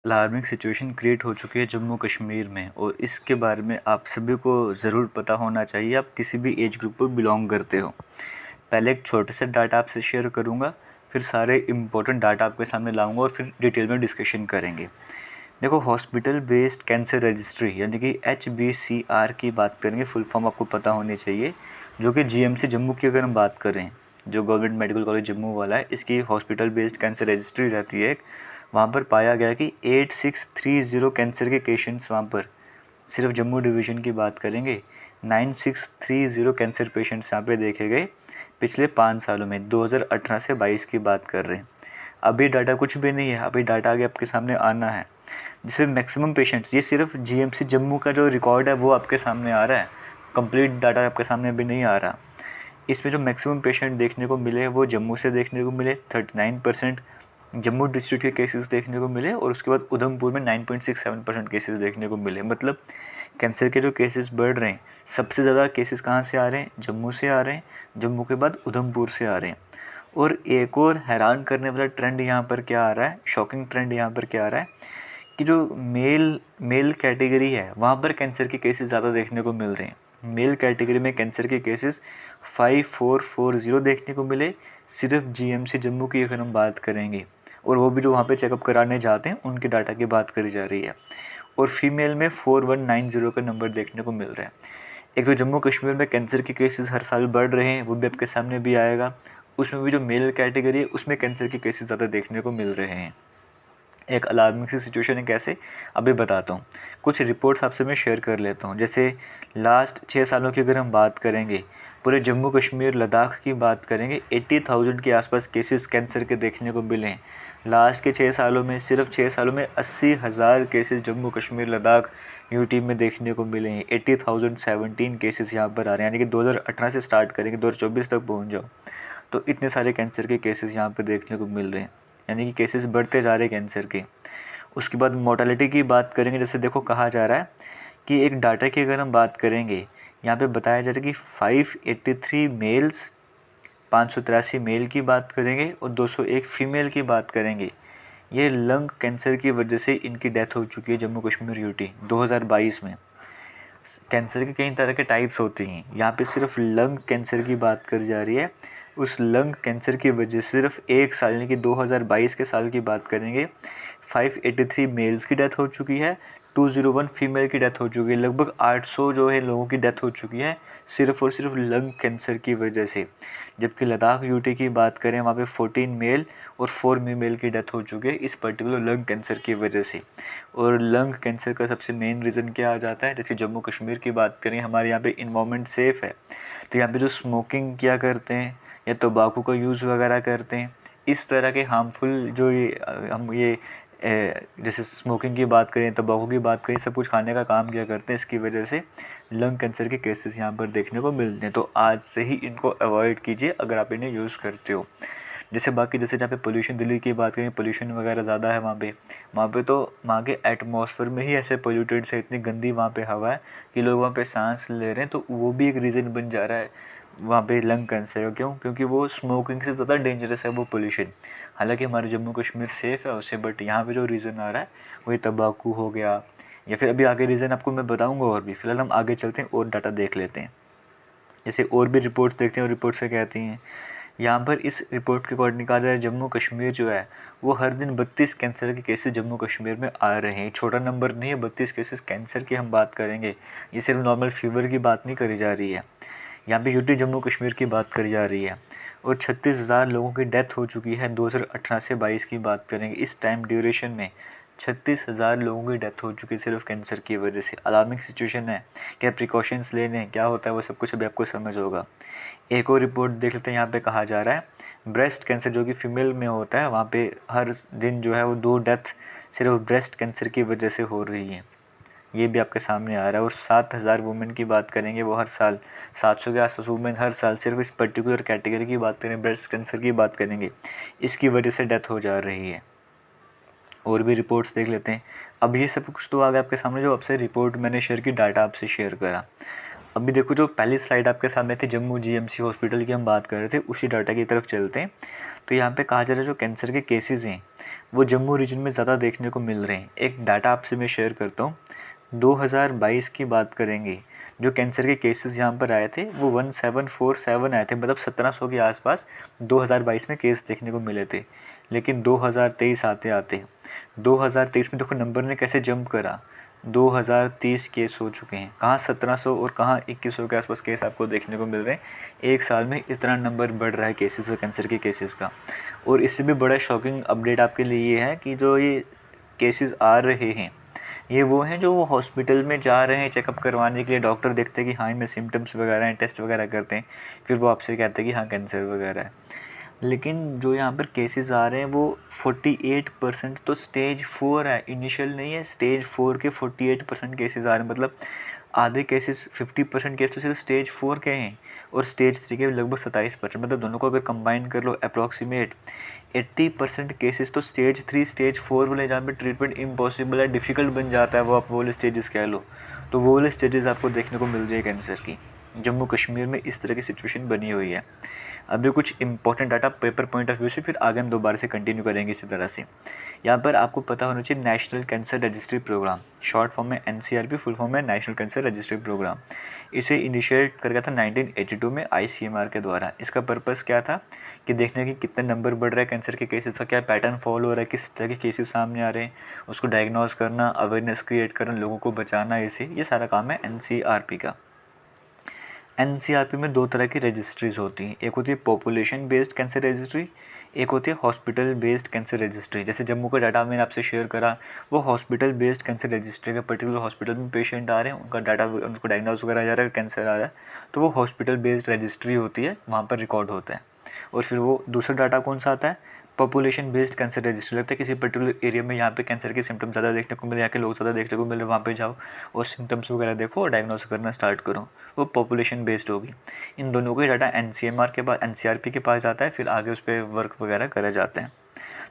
Alarming situation create हो चुकी है जम्मू कश्मीर में और इसके बारे में आप सभी को ज़रूर पता होना चाहिए, आप किसी भी एज ग्रुप को बिलोंग करते हो। पहले एक छोटे से डाटा आपसे शेयर करूंगा, फिर सारे इम्पोर्टेंट डाटा आपके सामने लाऊंगा और फिर डिटेल में डिस्कशन करेंगे। देखो, हॉस्पिटल बेस्ड कैंसर रजिस्ट्री यानी कि HBCR की बात करेंगे, फुल फॉर्म आपको पता होनी चाहिए, जो कि GMC जम्मू की अगर हम बात करें, जो गवर्नमेंट मेडिकल कॉलेज जम्मू वाला है, इसकी हॉस्पिटल बेस्ड कैंसर रजिस्ट्री रहती है। वहाँ पर पाया गया कि 8630 कैंसर के पेशेंट्स वहाँ पर, सिर्फ जम्मू डिवीज़न की बात करेंगे, 9630 कैंसर पेशेंट्स यहाँ पे देखे गए पिछले 5 सालों में। 2018 से 22 की बात कर रहे हैं। अभी डाटा कुछ भी नहीं है, अभी डाटा आगे आपके सामने आना है, जिसमें मैक्सिमम पेशेंट्स, ये सिर्फ GMC जम्मू का जो रिकॉर्ड है वो आपके सामने आ रहा है, कंप्लीट डाटा आपके सामने अभी नहीं आ रहा। इसमें जो मैक्सिमम पेशेंट देखने को मिले वो जम्मू से देखने को मिले, 39% जम्मू डिस्ट्रिक्ट के केसेस देखने को मिले, और उसके बाद उधमपुर में 9.67% केसेस देखने को मिले। मतलब कैंसर के जो केसेस बढ़ रहे हैं, सबसे ज़्यादा केसेस कहाँ से आ रहे हैं? जम्मू से आ रहे हैं, जम्मू के बाद उधमपुर से आ रहे हैं। और एक और हैरान करने वाला ट्रेंड यहाँ पर क्या आ रहा है, शॉकिंग ट्रेंड यहाँ पर क्या आ रहा है, कि जो मेल कैटेगरी है वहाँ पर कैंसर के केसेस ज़्यादा देखने को मिल रहे हैं। मेल कैटेगरी में कैंसर के केसेस 5440 देखने को मिले, सिर्फ GMC जम्मू की अगर हम बात करेंगे, और वो भी जो वहाँ पे चेकअप कराने जाते हैं उनके डाटा की बात करी जा रही है। और फीमेल में 4190 का नंबर देखने को मिल रहा है। एक तो जम्मू कश्मीर में कैंसर के केसेस हर साल बढ़ रहे हैं, वो भी आपके सामने भी आएगा। उसमें भी जो मेल कैटेगरी है उसमें कैंसर के केसेस ज़्यादा देखने को मिल रहे हैं। एक अलार्मिंग सी सिचुएशन है, कैसे अभी बताता हूँ। कुछ रिपोर्ट्स आपसे मैं शेयर कर लेता हूँ। जैसे लास्ट 6 सालों की अगर हम बात करेंगे, पूरे जम्मू कश्मीर लद्दाख की बात करेंगे, 80,000 के आसपास केसेस कैंसर के देखने को मिले हैं। लास्ट के 6 सालों में, सिर्फ 6 सालों में 80,000 केसेस जम्मू कश्मीर लद्दाख यूटी में देखने को मिले हैं। 80,017 केसेस यहाँ पर आ रहे हैं, यानी कि 2018 से स्टार्ट करेंगे 2024 तक पहुँच जाओ तो इतने सारे कैंसर के केसेस यहाँ पे देखने को मिल रहे हैं, यानी कि केसेस बढ़ते जा रहे हैं कैंसर के। उसके बाद मोर्टेलिटी की बात करेंगे, जैसे देखो कहा जा रहा है कि एक डाटा की अगर हम बात करेंगे, यहाँ पे बताया जा रहा है कि 583 मेल्स, 583 मेल की बात करेंगे और 201 फीमेल की बात करेंगे, ये लंग कैंसर की वजह से इनकी डेथ हो चुकी है जम्मू कश्मीर यूटी 2022 में। कैंसर के कई तरह के टाइप्स होते हैं, यहाँ पे सिर्फ लंग कैंसर की बात करी जा रही है। उस लंग कैंसर की वजह से सिर्फ एक साल यानी कि 2022 के साल की बात करेंगे, 583 मेल्स की डेथ हो चुकी है, 201 फीमेल की डेथ हो चुकी है। लगभग 800 जो है लोगों की डेथ हो चुकी है सिर्फ और सिर्फ लंग कैंसर की वजह से। जबकि लद्दाख यूटी की बात करें, वहाँ पे 14 मेल और 4 फीमेल की डेथ हो चुकी है इस पर्टिकुलर लंग कैंसर की वजह से। और लंग कैंसर का सबसे मेन रीज़न क्या आ जाता है, जैसे जम्मू कश्मीर की बात करें, हमारे यहाँ पे इन्वायरमेंट सेफ़ है, तो यहाँ पे जो स्मोकिंग किया करते हैं या तंबाकू का यूज़ वगैरह करते हैं, इस तरह के हार्मफुल जो जैसे स्मोकिंग की बात करें, तंबाकू की बात करें, सब कुछ खाने का काम किया करते हैं, इसकी वजह से लंग कैंसर के केसेस यहाँ पर देखने को मिलते हैं। तो आज से ही इनको अवॉइड कीजिए अगर आप इन्हें यूज़ करते हो। जैसे बाकी जैसे जहाँ पे पोल्यूशन, दिल्ली की बात करें, पोल्यूशन वगैरह ज़्यादा है वहाँ पे तो वहाँ के एटमॉस्फेयर में ही ऐसे पोल्यूटेड से, इतनी गंदी वहाँ पे हवा है कि लोग वहाँ पे सांस ले रहे हैं, तो वो भी एक रीज़न बन जा रहा है वहाँ पे लंग कैंसर का। क्यों? क्योंकि वो स्मोकिंग से ज़्यादा डेंजरस है वो पोल्यूशन। हालांकि हमारे जम्मू कश्मीर सेफ़ है उससे, बट यहाँ पे जो रीज़न आ रहा है वही तंबाकू हो गया, या फिर अभी आगे रीज़न आपको मैं बताऊँगा और भी। फ़िलहाल हम आगे चलते हैं और डाटा देख लेते हैं। जैसे और भी रिपोर्ट्स देखते हैं और रिपोर्ट्स से कहती हैं, यहाँ पर इस रिपोर्ट के अकॉर्डिंग कहा जा रहा है जम्मू कश्मीर जो है वो हर दिन 32 कैंसर के केसेस जम्मू कश्मीर में आ रहे हैं। छोटा नंबर नहीं है, 32 केसेस कैंसर की हम बात करेंगे, ये सिर्फ नॉर्मल फीवर की बात नहीं करी जा रही है। यहाँ पे यूटी जम्मू कश्मीर की बात करी जा रही है। और 36,000 लोगों की डेथ हो चुकी है 2018 से 22 की बात करेंगे, इस टाइम ड्यूरेशन में 36,000 लोगों की डेथ हो चुकी है सिर्फ कैंसर की वजह से। अलार्मिंग सिचुएशन है, क्या प्रिकॉशंस लेने हैं, क्या होता है वो सब कुछ अभी आपको समझ होगा। एक और रिपोर्ट देख लेते हैं। यहाँ पे कहा जा रहा है ब्रेस्ट कैंसर जो कि फीमेल में होता है, वहाँ पे हर दिन जो है वो 2 डेथ सिर्फ ब्रेस्ट कैंसर की वजह से हो रही है, ये भी आपके सामने आ रहा है। और 7,000 वुमेन की बात करेंगे, वो हर साल 700 के आसपास वुमेन हर साल सिर्फ इस पर्टिकुलर कैटेगरी की बात करें, ब्रेस्ट कैंसर की बात करेंगे, इसकी वजह से डेथ हो जा रही है। और भी रिपोर्ट्स देख लेते हैं। अब ये सब कुछ तो आ गया आपके सामने, जो आपसे रिपोर्ट मैंने शेयर की, डाटा आपसे शेयर करा। अभी देखो जो पहली स्लाइड आपके सामने थी जम्मू जीएमसी हॉस्पिटल की हम बात कर रहे थे, उसी डाटा की तरफ चलते हैं। तो यहाँ पे कहा जा रहा है जो कैंसर के केसेस हैं वो जम्मू रीजन में ज़्यादा देखने को मिल रहे हैं। एक डाटा आपसे मैं शेयर करता हूँ, 2022 की बात करेंगे, जो कैंसर के केसेस यहाँ पर आए थे वो 1747 आए थे, मतलब 1700 के आसपास 2022 में केस देखने को मिले थे। लेकिन 2023 आते आते 2023 में देखो नंबर ने कैसे जंप करा, 2030 केस हो चुके हैं। कहाँ 1700 और कहाँ 2100 के आसपास केस आपको देखने को मिल रहे हैं। एक साल में इतना नंबर बढ़ रहा है केसेस का, कैंसर के केसेस का। और इससे भी बड़ा शॉकिंग अपडेट आपके लिए ये है कि जो ये केसेस आ रहे हैं ये वो हैं जो वो हॉस्पिटल में जा रहे हैं चेकअप करवाने के लिए। डॉक्टर देखते हैं कि हाँ इनमें सिम्टम्स वगैरह हैं, टेस्ट वगैरह करते हैं, फिर वो आपसे कहते हैं कि हाँ कैंसर वगैरह है। लेकिन जो यहाँ पर केसेस आ रहे हैं वो 48% तो स्टेज 4 है, इनिशियल नहीं है, स्टेज 4 के 48% केसेस आ रहे हैं। मतलब आधे केसेस 50% केस तो सिर्फ स्टेज 4 के हैं और स्टेज 3 के लगभग 27%। मतलब दोनों को अगर कंबाइन कर लो अप्रॉक्सीमेट 80% केसेस तो स्टेज 3 स्टेज 4 वाले जहाँ पे ट्रीटमेंट इम्पॉसिबल है, डिफ़िकल्ट बन जाता है, वो आप वो वाले स्टेजेस कह लो। तो वो वाले स्टेजेस आपको देखने को मिल रही है कैंसर की। जम्मू कश्मीर में इस तरह की सिचुएशन बनी हुई है। अभी कुछ important data paper point of view से, फिर आगे हम दोबारा से कंटिन्यू करेंगे इसी तरह से। यहाँ पर आपको पता होना चाहिए national cancer registry programme, short form में NCRP, फुल फॉर्म में नेशनल कैंसर रजिस्ट्री प्रोग्राम। इसे इनिशिएट कर गया था 1982 में ICMR के द्वारा। इसका पर्पस क्या था कि देखने की कितने नंबर बढ़ रहा है कैंसर के केसेस का, क्या पैटर्न फॉलो हो रहा है, किस तरह के केसेस सामने आ रहे हैं, उसको डायग्नोज करना, अवेयरनेस क्रिएट करना, लोगों को बचाना, इसे ये सारा काम है NCRP का। NCRP में दो तरह की रजिस्ट्रीज होती हैं, एक होती है पॉपुलेशन बेस्ड कैंसर रजिस्ट्री, एक होती है हॉस्पिटल बेस्ड कैंसर रजिस्ट्री। जैसे जम्मू का डाटा मैंने आपसे शेयर करा वो हॉस्पिटल बेस्ड कैंसर रजिस्ट्री का, पर्टिकुलर हॉस्पिटल में पेशेंट आ रहे हैं, उनका डाटा उनको डायग्नोज वगैरह जा रहा है, कैंसर आ रहा है, तो वो हॉस्पिटल बेस्ड रजिस्ट्री होती है, वहाँ पर रिकॉर्ड होता है। और फिर वो दूसरा डाटा कौन सा आता है, पॉपुलेशन बेस्ड कैंसर रजिस्ट्री। लगता है किसी पर्टिकुलर एरिया में यहाँ पे कैंसर के सिम्टम्स ज़्यादा देखने को मिले, यहाँ के लोग ज़्यादा देखने को मिले, वहाँ पे जाओ और सिम्टम्स वगैरह देखो और डायग्नोस करना स्टार्ट करो, वो पॉपुलेशन बेस्ड होगी। इन दोनों का डाटा NCMR के पास, NCRP के पास जाता है, फिर आगे उस पर वर्क वगैरह करा जाता है।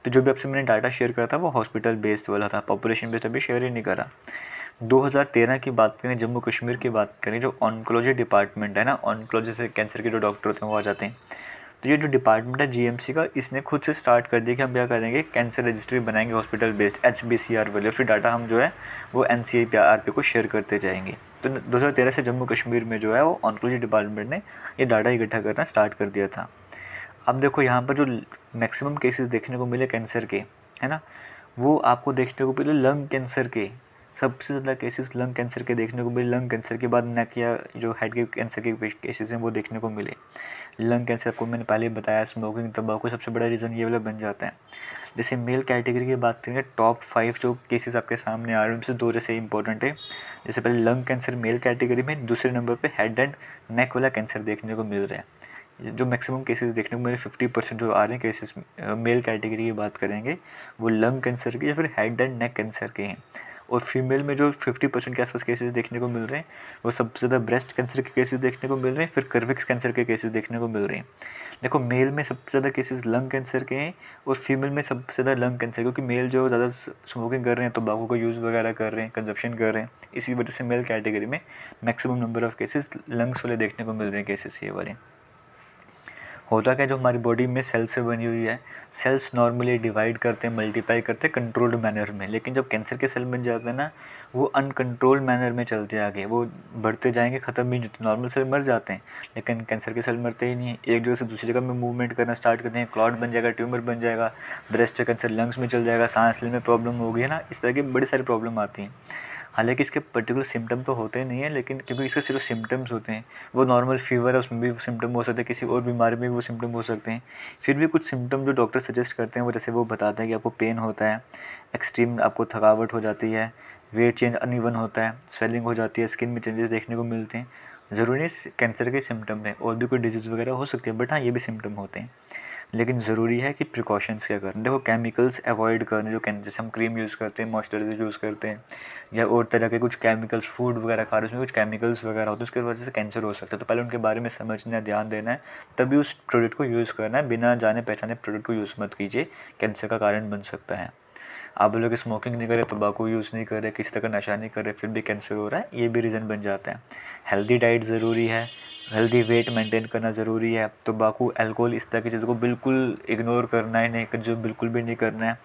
तो जो भी आपसे मैंने डाटा शेयर करा था वो हॉस्पिटल बेस्ड वाला था, पॉपुलेशन बेस्ड अभी शेयर ही नहीं करा। 2013 की बात करें, जम्मू कश्मीर की बात करें, जो ऑन्कोलॉजी डिपार्टमेंट है ना, ऑन्कोलॉजी से कैंसर के जो डॉक्टर होते हैं वो आ जाते हैं। तो ये जो डिपार्टमेंट है GMC का, इसने खुद से स्टार्ट कर दिया कि हम क्या करेंगे, कैंसर रजिस्ट्री बनाएंगे हॉस्पिटल बेस्ड HBCR वाले, फिर डाटा हम जो है वो NCRP को शेयर करते जाएंगे। तो 2013 से जम्मू कश्मीर में जो है वो ऑन्कोलॉजी डिपार्टमेंट ने ये डाटा इकट्ठा करना स्टार्ट कर दिया था। अब देखो यहाँ पर जो मैक्सिमम केसेस देखने को मिले कैंसर के, है ना, वो आपको देखने को मिले लंग कैंसर के। सबसे ज़्यादा केसेस लंग कैंसर के देखने को मिले, लंग कैंसर के बाद नेक या जो हेड के कैंसर के केसेस हैं वो देखने को मिले। लंग कैंसर को मैंने पहले बताया, स्मोकिंग, तंबाकू सबसे बड़ा रीज़न ये वाला बन जाता है। जैसे मेल कैटेगरी की बात करेंगे, टॉप 5 जो केसेस आपके सामने आ रहे हैं उनसे दो जैसे इंपॉर्टेंट है। जैसे पहले लंग कैंसर मेल कैटेगरी में, दूसरे नंबर पे हेड एंड नेक वाला कैंसर देखने को मिल रहा है। जो मैक्सिमम केसेस देखने को मेरे 50% जो आ रहे हैं केसेस मेल कैटेगरी की बात करेंगे वो लंग कैंसर के या फिर हेड एंड नेक कैंसर के हैं। और फीमेल में जो 50% के आसपास केसेस देखने को मिल रहे हैं वो सबसे ज़्यादा ब्रेस्ट कैंसर के केसेस देखने को मिल रहे हैं, फिर कर्विक्स कैंसर के केसेस देखने को मिल रहे हैं। देखो मेल में सबसे ज़्यादा केसेस लंग कैंसर के हैं और फीमेल में सबसे ज़्यादा लंग कैंसर, क्योंकि मेल जो ज़्यादा स्मोकिंग कर रहे हैं, तंबाकू का यूज़ वगैरह कर रहे हैं, कंजप्शन कर रहे हैं, इसी वजह से मेल कैटेगरी में maximum number of cases lungs वाले देखने को मिल रहे हैं केसेस ये वाले। होता क्या, जो हमारी बॉडी में सेल से बनी हुई है, सेल्स नॉर्मली डिवाइड करते हैं, मल्टीप्लाई करते हैं कंट्रोल्ड मैनर में। लेकिन जब कैंसर के सेल बन जाते हैं ना, वो अनकंट्रोल्ड मैनर में चलते हैं आगे, वो बढ़ते जाएंगे, ख़त्म ही नहीं होते। नॉर्मल सेल मर जाते हैं लेकिन कैंसर के सेल मरते ही नहीं है, एक जगह से दूसरी जगह में मूवमेंट करना स्टार्ट करते हैं, क्लॉट बन जाएगा, ट्यूमर बन जाएगा, ब्रेस्ट कैंसर लंग्स में चल जाएगा, सांस लेने में प्रॉब्लम होगी, है ना, इस तरह की बड़ी सारी प्रॉब्लम आती हैं। हालांकि इसके पर्टिकुलर सिम्टम तो होते नहीं है, लेकिन क्योंकि इसके सिर्फ सिम्टम्स होते हैं, वो नॉर्मल फीवर है उसमें भी सिम्टम हो सकते हैं, किसी और बीमारी में भी वो सिम्टम हो सकते हैं। फिर भी कुछ सिम्टम जो डॉक्टर सजेस्ट करते हैं वो, जैसे वो बताते हैं कि आपको पेन होता है, एक्सट्रीम आपको थकावट हो जाती है, वेट चेंज अनइवन होता है, स्वेलिंग हो जाती है, स्किन में चेंजेस देखने को मिलते हैं। ज़रूरी नहीं कैंसर के सिम्टम हैं, और भी कोई डिजीज़ वगैरह हो सकती है, बट हाँ ये भी सिम्टम होते हैं। लेकिन ज़रूरी है कि प्रिकॉशंस क्या करें। देखो केमिकल्स अवॉइड करें, जो जैसे हम क्रीम यूज़ करते हैं, मॉइस्चराइजर यूज़ करते हैं, या और तरह के कुछ केमिकल्स, फूड वगैरह खा रहे हैं उसमें कुछ केमिकल्स वगैरह होते हैं, उसकी वजह से कैंसर हो सकता है। तो पहले उनके बारे में समझना है, ध्यान देना है, तभी उस प्रोडक्ट को यूज़ करना है। बिना जाने पहचाने प्रोडक्ट को यूज़ मत कीजिए, कैंसर का कारण बन सकता है। आप बोलोगे स्मोकिंग नहीं करे, तंबाकू यूज़ नहीं करे, किसी तरह का नशा नहीं करे, फिर भी कैंसर हो रहा है, ये भी रीज़न बन जाता है। हेल्दी डाइट ज़रूरी है, हेल्दी वेट मेंटेन करना ज़रूरी है। तंबाकू, अल्कोहल, इस तरह की चीज़ों को बिल्कुल इग्नोर करना है, नहीं कंज्यूम बिल्कुल भी नहीं करना है।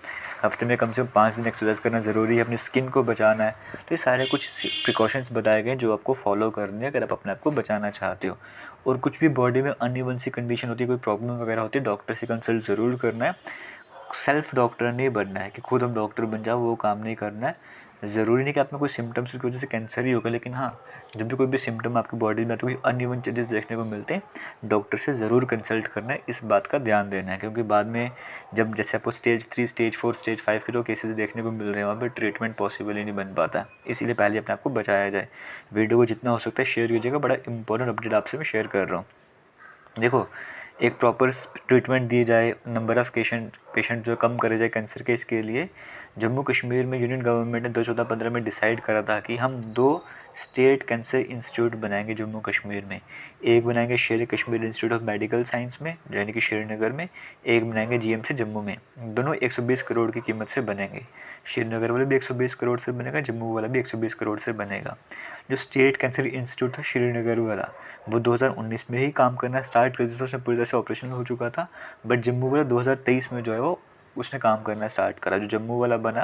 हफ्ते में कम से कम 5 दिन एक्सरसाइज करना ज़रूरी है, अपनी स्किन को बचाना है। तो ये सारे कुछ प्रिकॉशंस बताए गए जो आपको फॉलो करने हैं अगर आप अपने आप को बचाना चाहते हो। और कुछ भी बॉडी में अनइवन सी कंडीशन होती है, कोई प्रॉब्लम वगैरह होती है, डॉक्टर से कंसल्ट ज़रूर करना है। सेल्फ डॉक्टर नहीं बनना है कि खुद हम डॉक्टर बन जाओ, वो काम नहीं करना है। ज़रूरी नहीं कि आप में कोई सिम्टम्स की वजह से कैंसर ही होगा, लेकिन हाँ, जब भी कोई भी सिम्टम आपकी बॉडी में तो कोई अनइवन चेंजेस देखने को मिलते हैं, डॉक्टर से ज़रूर कंसल्ट करना है, इस बात का ध्यान देना है। क्योंकि बाद में जब जैसे आपको स्टेज 3, स्टेज 4, स्टेज 5 के जो केसेस देखने को मिल रहे हैं, वहाँ पर ट्रीटमेंट पॉसिबल ही नहीं बन पाता। इसीलिए पहले अपने आप को बचाया जाए। वीडियो को जितना हो सकता है शेयर कीजिएगा, बड़ा इंपॉर्टेंट अपडेट आपसे मैं शेयर कर रहा हूँ। देखो, एक प्रॉपर ट्रीटमेंट दी जाए, नंबर ऑफ़ पेशेंट जो कम करे जाए कैंसर के, इसके लिए जम्मू कश्मीर में यूनियन गवर्नमेंट ने 2014-15 में डिसाइड करा था कि हम 2 स्टेट कैंसर इंस्टीट्यूट बनाएंगे जम्मू कश्मीर में। एक बनाएंगे शेर Kashmir institute of medical science में, यानी कि श्रीनगर में। एक बनाएंगे जीएमसी जम्मू में। दोनों 120 करोड़ की कीमत से बनेंगे। श्रीनगर वाला भी 120 करोड़ से बनेगा, जम्मू वाला भी 120 करोड़ से बनेगा। जो स्टेट कैंसर इंस्टीट्यूट था श्रीनगर वाला, वो 2019 में ही काम करना स्टार्ट कर दिया था, उसमें पूरी तरह से ऑपरेशनल हो चुका था। बट जम्मू वाला 2023 में जो है वो उसने काम करना स्टार्ट करा। जो जम्मू वाला बना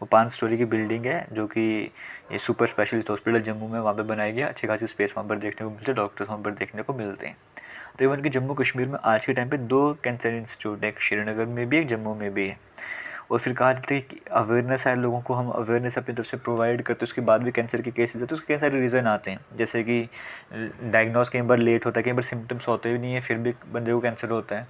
वो 5 स्टोरी की बिल्डिंग है, जो कि ये सुपर स्पेशलिस्ट हॉस्पिटल जम्मू में वहाँ पे बनाई गई। अच्छी खासी स्पेस वहाँ पर देखने को मिलती है, डॉक्टर्स वहाँ पर देखने को मिलते हैं। तो इवन कि जम्मू कश्मीर में आज के टाइम पे 2 कैंसर इंस्टीट्यूट है, एक श्रीनगर में भी, एक जम्मू में भी है। और फिर कहा जाता है कि अवेयरनेस है, लोगों को हम अवेयरनेस अपनी तरफ से प्रोवाइड करते हैं, उसके बाद भी कैंसर के केसेस है, तो उसके कई सारे रीज़न आते हैं। जैसे कि डायग्नोस कई बार लेट होता है, कई बार सिम्टम्स होते भी नहीं है, फिर भी बंदे को कैंसर होता है।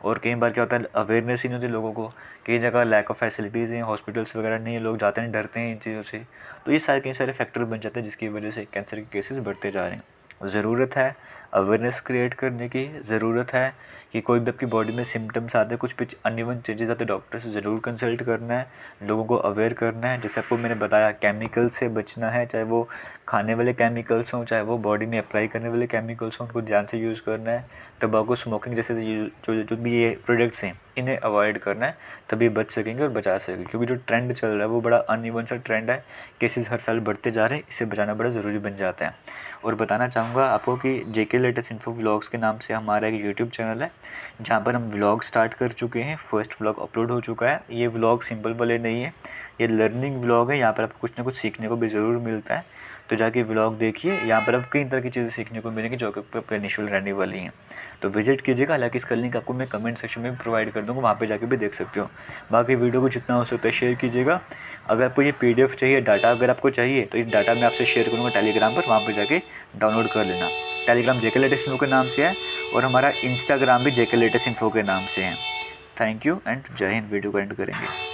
और कई बार क्या होता है, अवेयरनेस ही नहीं होती लोगों को। कई जगह लैक ऑफ फैसिलिटीज़ हैं, हॉस्पिटल्स वगैरह नहीं है, लोग जाते हैं, डरते हैं इन चीज़ों से। तो ये सारे कई सारे फैक्टर बन जाते हैं जिसकी वजह से कैंसर के केसेस बढ़ते जा रहे हैं। ज़रूरत है अवेयरनेस क्रिएट करने की, ज़रूरत है कि कोई भी आपकी बॉडी में सिम्टम्स आते हैं, कुछ अनइवन चेंजेस आते हैं, डॉक्टर से ज़रूर कंसल्ट करना है, लोगों को अवेयर करना है। जैसे आपको मैंने बताया, केमिकल से बचना है, चाहे वो खाने वाले केमिकल्स हों, चाहे वो बॉडी में अप्लाई करने वाले केमिकल्स हों, उनको ध्यान से यूज़ करना है। तंबाकू, स्मोकिंग जैसे जो भी ये प्रोडक्ट्स हैं, इन्हें अवॉइड करना है, तभी बच सकेंगे और बचा सकेंगे। क्योंकि जो ट्रेंड चल रहा है वो बड़ा अनइवन सा ट्रेंड है, केसेस हर साल बढ़ते जा रहे हैं, इसे बचाना बड़ा ज़रूरी बन जाता है। और बताना चाहूँगा आपको कि जेके लेटेस्ट इन्फो व्लॉग्स के नाम से हमारा एक यूट्यूब चैनल है, जहाँ पर हम व्लॉग स्टार्ट कर चुके हैं। फर्स्ट व्लॉग अपलोड हो चुका है। ये व्लॉग सिंपल वाले नहीं है, ये लर्निंग व्लॉग है। यहाँ पर आपको कुछ ना कुछ सीखने को भी ज़रूर मिलता है, तो जाके व्लॉग देखिए। यहाँ पर आपको कई तरह की चीज़ें सीखने को मिलेंगी जो कि बेनिफिशियल रहने वाली हैं, तो विजिट कीजिएगा। हालांकि इसका लिंक आपको मैं कमेंट सेक्शन में प्रोवाइड कर दूँगा, वहाँ पे जाके भी देख सकते हो। बाकी वीडियो को जितना हो सकता है शेयर कीजिएगा। अगर आपको ये PDF चाहिए, डाटा अगर आपको चाहिए, तो इस डाटा मैं आपसे शेयर करूँगा टेलीग्राम पर, वहाँ पर जाके डाउनलोड कर लेना। टेलीग्राम जेके लेटेस्ट इन्फो के नाम से है, और हमारा इंस्टाग्राम भी जेके लेटेस्ट इन्फो के नाम से है। थैंक यू एंड जय हिंद। वीडियो को एंड करेंगे।